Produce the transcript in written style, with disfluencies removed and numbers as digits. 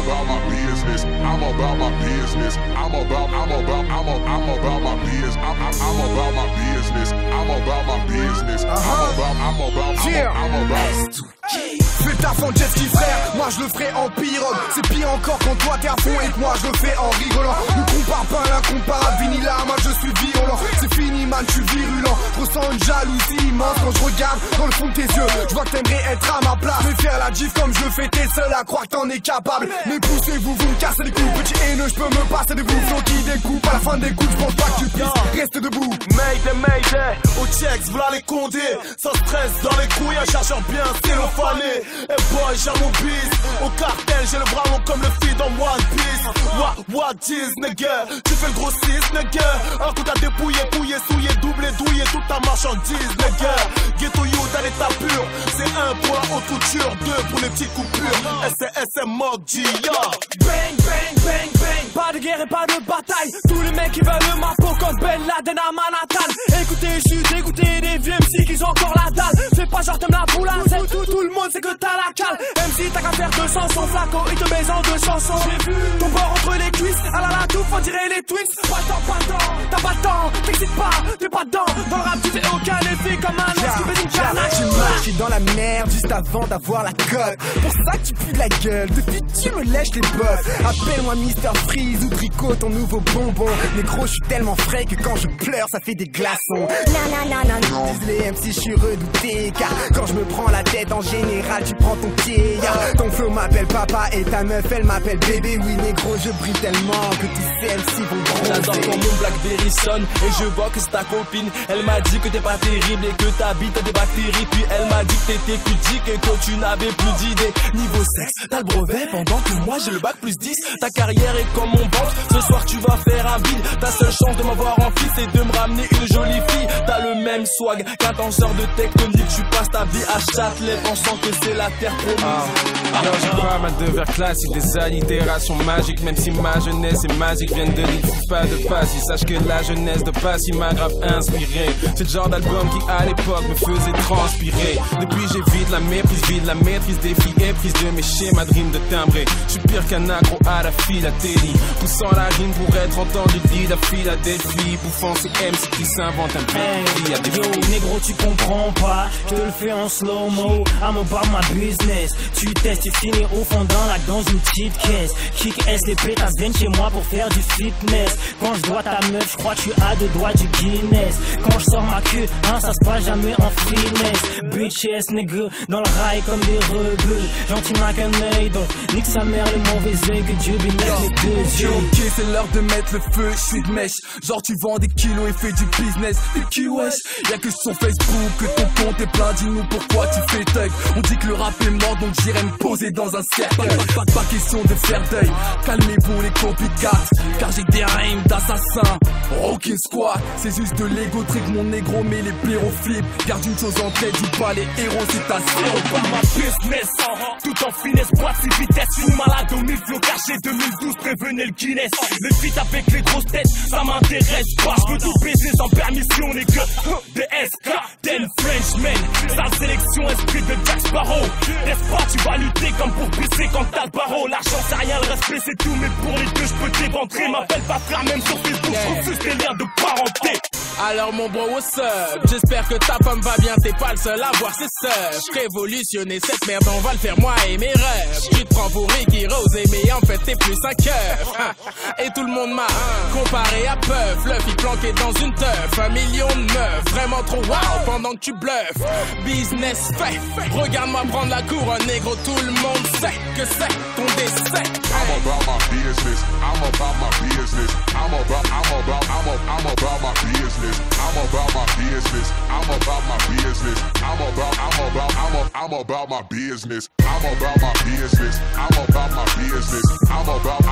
about my business. I'm about my business. I'm about my business. I'm about my business. I'm about my business. I'm about. Fais ta en jet ski frère, moi je le ferai en pirogue. C'est pire encore quand toi t'es à fond et que moi je le fais en rigolant. Ne compare pas l'incomparable, Vinilla, moi je suis violent. C'est fini man, je suis virulent. Je ressens une jalousie immense quand je regarde dans le fond de tes yeux. Je vois que t'aimerais être à ma place, mais faire la gif comme je le fais, t'es seul à croire que t'en es capable. Mais poussez-vous, vous me cassez les coups. Petit haineux, je peux me passer de vous. Flow qui découpe, à la fin des coups, je pense pas que tu puisses. Reste debout. Mayday, au checks, voilà les condés. Sans stress, dans les couilles, un chercheur bien stylophané. Et boy, j'ai mon bis. Au cartel, j'ai le bras long comme le feed dans One Piece. What is, nigga? Tu fais le grossiste, nigga. Un coup t'as dépouillé, pouillé, souillé, doublé, douillé toute ta marchandise, nigga. Ghetto youth à l'état pur. C'est un pour la haute couture, deux pour les petites coupures. SCSM Mock G, ya. Bang, bang, bang, bang. Pas de guerre et pas de bataille. Tous les mecs qui veulent ma peau comme Ben Laden à Manhattan. Écoutez, je suis dégoûté des vieux MC qui ont encore la dalle. Fais pas genre t'aimes la boule à tout le monde sait que t'as la cale. MC t'as qu'à faire 2 chansons. Flaco il te baise en 2 chansons. J'ai vu ton bord entre les cuisses. Ah là là tout on dirait les twins. Pas le temps, t'as pas le temps. T'excites pas, t'es pas dedans. Dans le rap tu fais aucun effet comme un ours qui fait une carnage. Tu marches dans la merde juste avant d'avoir la cote. Pour ça que tu pues de la gueule. Depuis tu me lèches les bottes. Appelle-moi Mr Freeze ou Tricot ton nouveau bonbon. Négro je suis tellement frais que quand je pleure ça fait des glaçons. Non. Disent les MC je suis redouté. Car quand je me prends la tête en général tu prends ton pied. Ton flow m'appelle papa et ta meuf elle m'appelle bébé. Oui négro je brille tellement que tous ces MC vont bronzer. J'adore quand mon Blackberry sonne et je vois que c'est ta copine. Elle m'a dit que t'es pas terrible et que t'habites des bactéries. Puis elle m'a dit que t'étais pudique et que tu n'avais plus d'idées. Niveau sexe, t'as le brevet pendant que moi j'ai le bac plus 10. Ta carrière est comme mon banque, ce soir tu vas faire un bide. Ta seule chance de m'avoir en fils c'est de me ramener une jolie fille. T'as le même swag qu'un danseur de tectonique. Tu passes ta vie à Châtelet pensant que c'est la terre promise. J'ai pas mal de vers classiques, des allitérations magiques. Même si ma jeunesse est magique, viennent de l'île, pas de Passy. Sache que la jeunesse de Passy m'a grave inspiré. C'est le genre d'album qui à l'époque me faisait transpirer. Depuis j'ai vide la méprise, vide la maîtrise des filles et prise de mes schémas de rime de timbré. J'suis pire qu'un accro à la philatélie. Poussant la rime pour être entendu dit à Philadelphie. Bouffant ces MC qui s'inventent un pays. Y'a des yo négro tu comprends pas. Je te le fais en slow-mo. I'm about my business. Tu testes, tu finis au fond d'un lac dans une petite caisse. Kick S, les pétasses viennent chez moi pour faire du fitness. Quand je dois ta meuf, je crois que tu as 2 doigts du Guinness. Quand je sors ma queue, hein, ça se passe jamais en finesse. Bitch ass nigga, dans le rail comme des rebeux. Gentil Mac un œil, donc nique sa mère le mauvais œil. Que Dieu bénisse les 2 yeux. Ok, c'est l'heure de mettre le feu, je suis de mèche. Genre tu vends des kilos et fais du business. Et qui wesh, y'a que sur Facebook que ton compte est plein. Dis-nous pourquoi tu fais thug. On dit que le rap est mort donc j'irai me poser dans un cercle. Pas question de faire deuil. Calmez-vous les copycats, car j'ai des rimes d'assassin. Rockin' Squad, c'est juste de l'ego trick mon négro mais les blaireaux flip. Garde une chose en tête, dis pas les héros c'est ta zéro. Par ma business, tout en finesse, boîte si vitesse. Fou malade au 1000 flots cachés 2012, prévenez le Guinness. Le feat avec les grosses têtes, ça m'intéresse pas. Je veux tout baiser sans permission, les gars. Des SK, 10 Frenchmen. Sale sélection, esprit de Jack Sparrow. N'est-ce pas, tu vas lutter comme pour pisser quand t'as le barreau. L'argent c'est rien, le respect c'est tout. Mais pour les deux, je peux t'éventrer. M'appelle pas frère, même sur Facebook, je refuse les liens de parenté. Alors mon bro, what's up? J'espère que ta femme va bien, t'es pas le seul à voir ses sœurs. Révolutionner cette merde, on va le faire moi et mes rêves. Tu te prends pour Ricky Rose, mais en fait t'es plus un cœur. Et tout le monde m'a comparé à Puff. Le fille planqué dans une teuf, 1 million de meufs, vraiment trop wow pendant que tu bluffes. Business fait, regarde-moi prendre la couronne, négro, tout le monde sait que c'est ton décès. I'm about my business. I'm about my business. I'm about my business. I'm about my business. I'm about my business. I'm about my business. I'm about my business. I'm about my business. I'm about